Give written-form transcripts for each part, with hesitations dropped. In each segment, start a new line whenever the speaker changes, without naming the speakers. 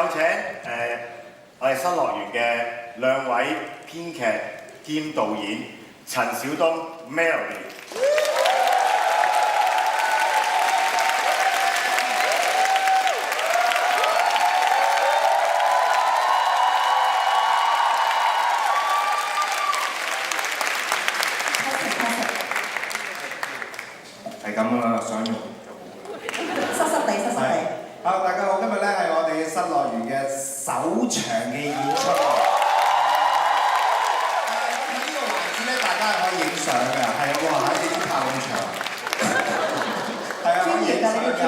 有請我哋新樂園嘅兩位編劇兼導演陳小東 Melody。
係咁啦，想用
濕濕地，濕濕地。
好，大家好，今日咧係我哋新樂園嘅首場嘅演出。喺呢個環節咧，大家係可以影相嘅，係啊，哇！你啲拍咁長，係啊，可以影相㗎。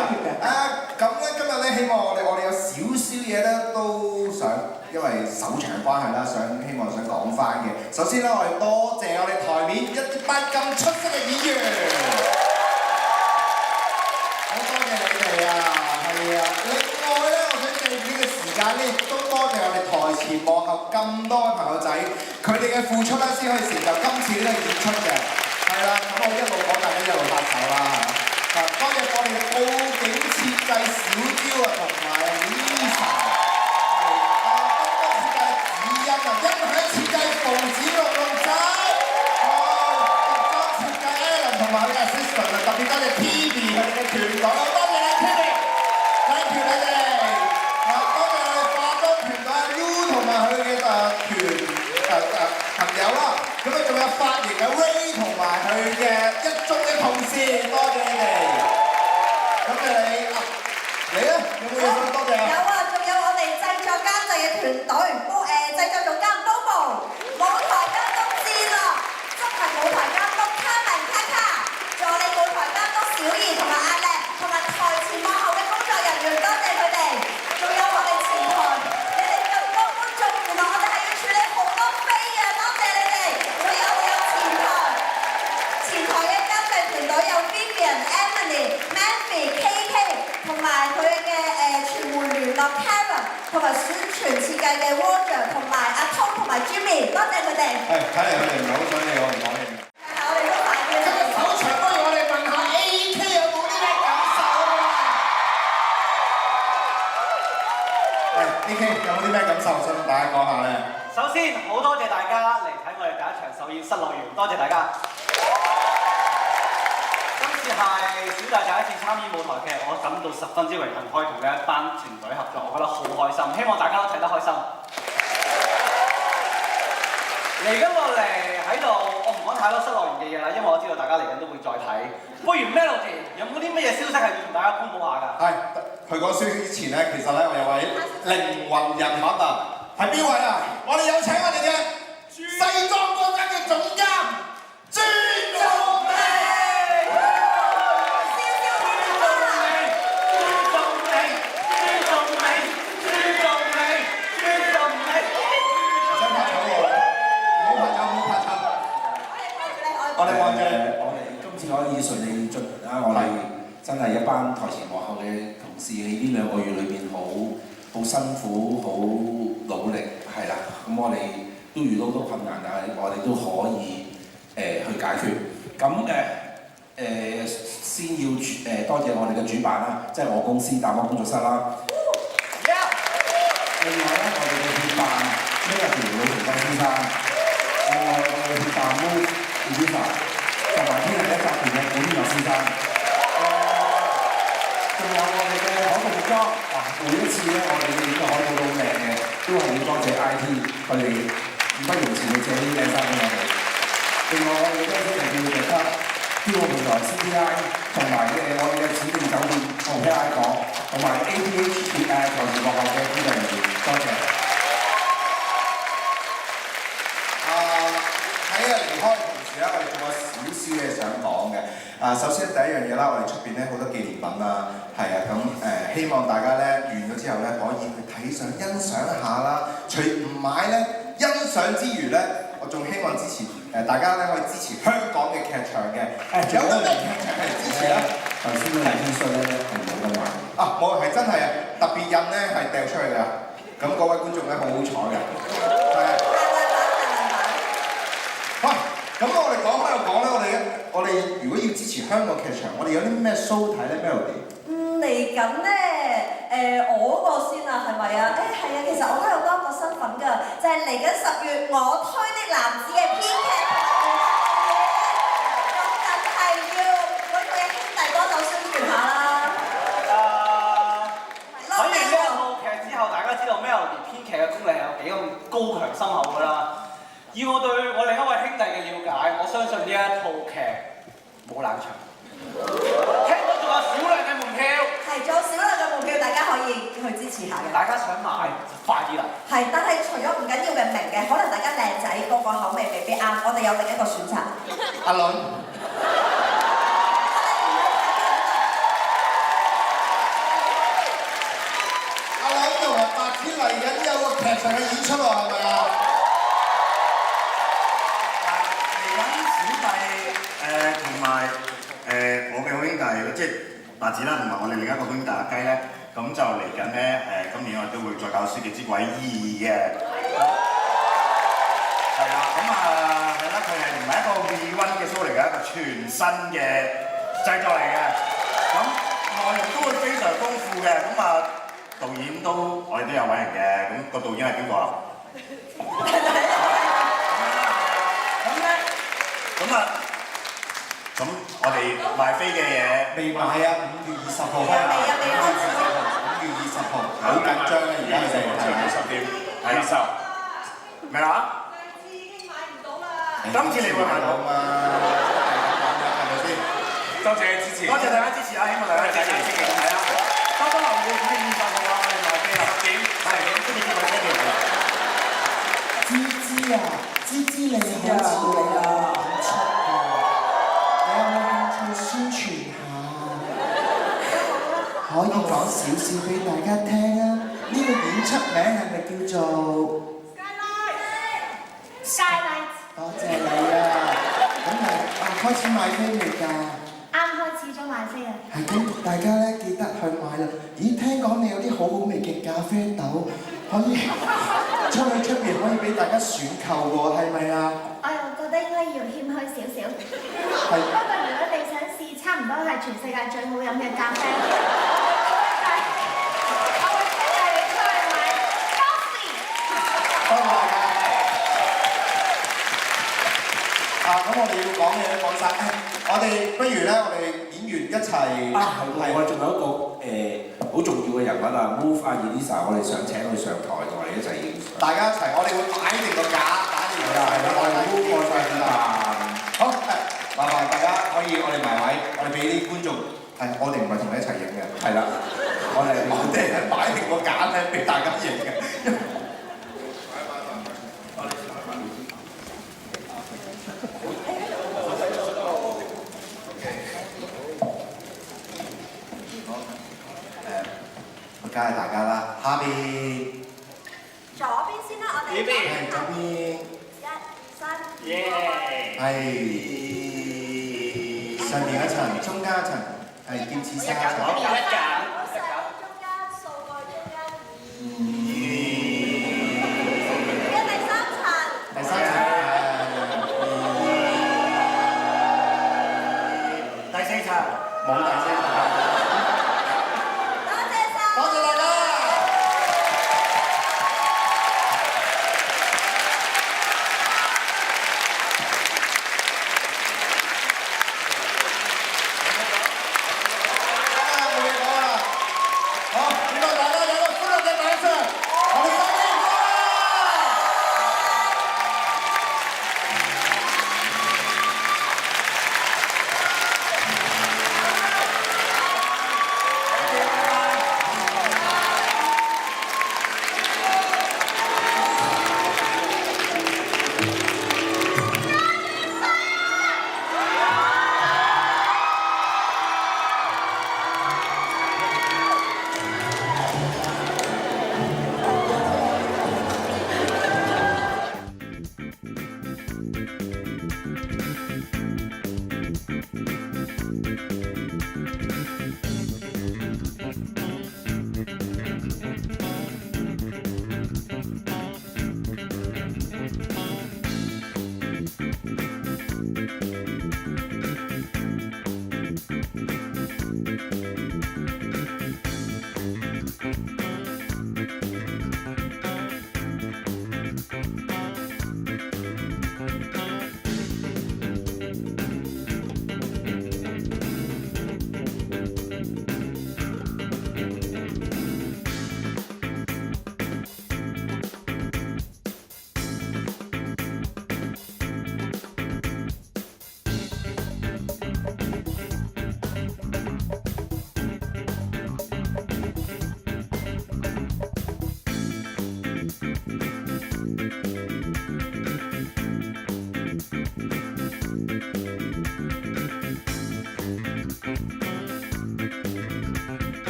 咁咧今日咧，希望我哋有少少嘢咧都想，因為首場關係啦，希望想講翻嘅。首先咧，我哋多謝我哋台面一班咁出色嘅演員。係啊，係啊。另外咧，我想借住呢個時間咧，亦都多謝我哋台前幕後咁多位朋友仔，佢哋嘅付出咧，先可以成就今次呢個演出嘅。係啦，咁我一路講，大家一路拍手啦嚇。多謝我哋嘅佈景設計小嬌啊，同埋 Lisa， 燈光設計子欣啊，音響設計馮子龍仔，服裝設計 Alan 同埋佢嘅 assistant 啊，特別多謝 TV 佢哋嘅團隊。Thank you 你哋，多謝我哋化妝團隊阿 U 同埋佢嘅朋友啦，咁啊仲有髮型嘅 Ray 同埋佢嘅一眾嘅同事，多謝你哋。咁你啊，有冇嘢想多謝啊？
有啊，仲有我哋製作監製嘅團隊，製作總監 Bobo， 舞台監督志樂，執行舞台監督卡文卡卡，助理舞台監督小儀同埋阿叻，同埋台前幕後嘅工作人員，多謝佢哋。仲有我哋前台，你哋咁多觀眾，原來我哋係要處理好多飛嘅，多謝你哋。仲有我哋有前台嘅監製團隊有 Vivian、Emily、Mandy、KK， 同埋佢嘅傳媒聯絡 Karen， 同埋宣傳設計嘅 Roger， 同埋阿 Tom 同埋 Jimmy， 多謝佢哋。
係，睇嚟佢哋唔係好想理我哋講嘢。
我哋都快啲。
今日首場不如我哋問下 AK 有冇啲咩感受啊？AK 有冇啲咩感受想同大家講下咧？
首先好多謝大家嚟睇我哋第一場首演《新樂園》，多謝大家。今次係小弟第一次參與舞台劇，我感到十分之榮幸，可以同呢一班團隊合作，我覺得好開心。希望大家都睇得開心。嚟緊落嚟喺度，我唔講太多《新樂園》嘅嘢啦，因為我知道大家嚟緊都會再睇。不如 Melody 有冇啲乜嘢消息係要同大家公佈下㗎？
係，佢講消息之前咧，其實咧我有位靈魂人物啊，係邊位啊？我哋有請我哋嘅西裝嗰間嘅總監朱仲明。
我哋今次可以順利進行啦！我哋真係一班台前幕後嘅同事喺呢2個月裏邊好辛苦、好努力，係啦。咁我哋都遇到好多困難，但係我哋都可以去解決。咁先要多謝我哋嘅主辦啦，即係我公司大魔工作室啦。另外咧，我哋嘅協辦呢個條老同金先生，另外我哋嘅協辦Lisa， 同埋聽日一集團嘅古天樂先生，仲有我哋嘅海報服裝，每一次咧我哋嘅海報都靚嘅，都係要多謝 IT， 佢哋義不容辭去借啲靚衫俾我哋。另外我哋嘅張小婷叫做飄過平台 CPI， 同埋我哋嘅指定酒店同 PI 講，同埋 APH 台前幕後嘅工作人員，多謝。
喺離開嘅同時咧，我哋仲有少少嘢想講嘅。首先第一樣嘢啦，我哋出邊咧好多紀念品啦，係啊，咁希望大家咧完咗之後咧可以去睇上欣賞一下啦。除唔買咧，欣賞之餘咧，我仲希望支持大家咧可以支持香港嘅劇場嘅。有啲咩劇場係支持咧？
頭先嗰啲 T-shirt 咧係冇得買。
冇係真係啊，特別印咧係掉出去㗎。咁各位觀眾咧好好彩嘅，係啊。咁我哋講開又講咧，我哋如果要支持香港劇場，我哋有啲咩 show 睇咧 ，Melody？
嚟緊咧，我嗰個先啊，係咪啊？係啊，其實我都有多個身份㗎，就係嚟緊10月我推的男子嘅編劇同咁梗係要揾佢嘅兄弟幫手宣傳下啦。
睇完呢一套劇之後，大家知道 Melody 編劇嘅功力係有幾咁高強深厚㗎啦。以我對我另一位兄弟嘅了解，我相信呢一套劇冇冷場。聽講仲有少量嘅門票，
係，仲有少量嘅門票，大家可以去支持下嘅。
大家想買就快啲嚟。
係，但係除咗唔緊要嘅明嘅，可能大家靚仔個個口味未必啱，我哋有另一個選擇。
阿倫，阿倫同埋白天嚟緊有個劇場嘅演出喎，係咪啊？
嚟緊小弟同埋我嘅好兄弟，即係白子啦，同埋我哋另一個兄弟阿雞咧，咁就嚟緊咧今年我哋都會再搞《書記之鬼2》嘅。係啦，咁係啦，佢係唔係一個 rewind 嘅 show 嚟嘅，一個全新嘅製作嚟嘅。咁內容都會非常豐富嘅。咁導演都我哋都有揾人嘅。咁個導演係邊個啊？咁我哋賣飛嘅嘢
未買啊！5月20號開啊！5月20號，好緊張啊！而家係10點，
係啦，咩話？今次你會買到嘛？係咪先？
多謝支持，
多謝大家支持啊！希望大家繼續積極咁睇啦。多多留意5月20號啊！我哋賣飛啦，10點，係咁，今年嘅飛票。
芝芝啊，芝芝你好似你啊，好出啊！你有冇興趣宣傳下？可以講少少俾大家聽啊！呢個演出名係咪叫做
Skylight？
多謝你啊！咁開始買飛未㗎？
啱開始咗買飛啊！
係咁，大家咧記得去買啦！咦，聽講你有啲好好味嘅咖啡豆，可以出邊可以俾大家選購喎，係咪啊？
我又覺得應該要謙虛少少。不過如果你想試差唔多係全世界最好飲嘅咖啡，我會推介你出去買 Coffee。
多謝大家。咁我哋要講嘢都講晒，我哋不如咧，我哋演員一齊
啊，係我仲有一個好重要嘅人物啊 ，Move 阿 Elisa，我哋想請佢上台同我哋一齊影相。
大家一齊，我哋會擺定個架，擺定個架，我哋 Move 過晒啦。好，麻煩大家可以我哋埋位，我哋俾啲觀眾，我哋唔係同你一齊影嘅，
係啦，我哋
係擺定個架咧，俾大家影嘅。梗係大家啦，下邊
左邊先啦，我哋。
係左邊。
1、2、3。
耶！
係上面一層，中間一層，係劍齒沙層。
好細，中間數個中間。第3層。
第3層
第4層
冇第4層。多謝大家。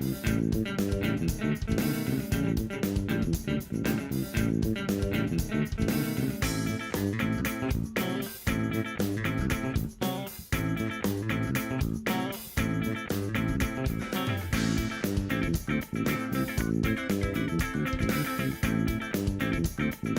Hãy subscribe cho kênh Ghiền Mì Gõ để không bỏ lỡ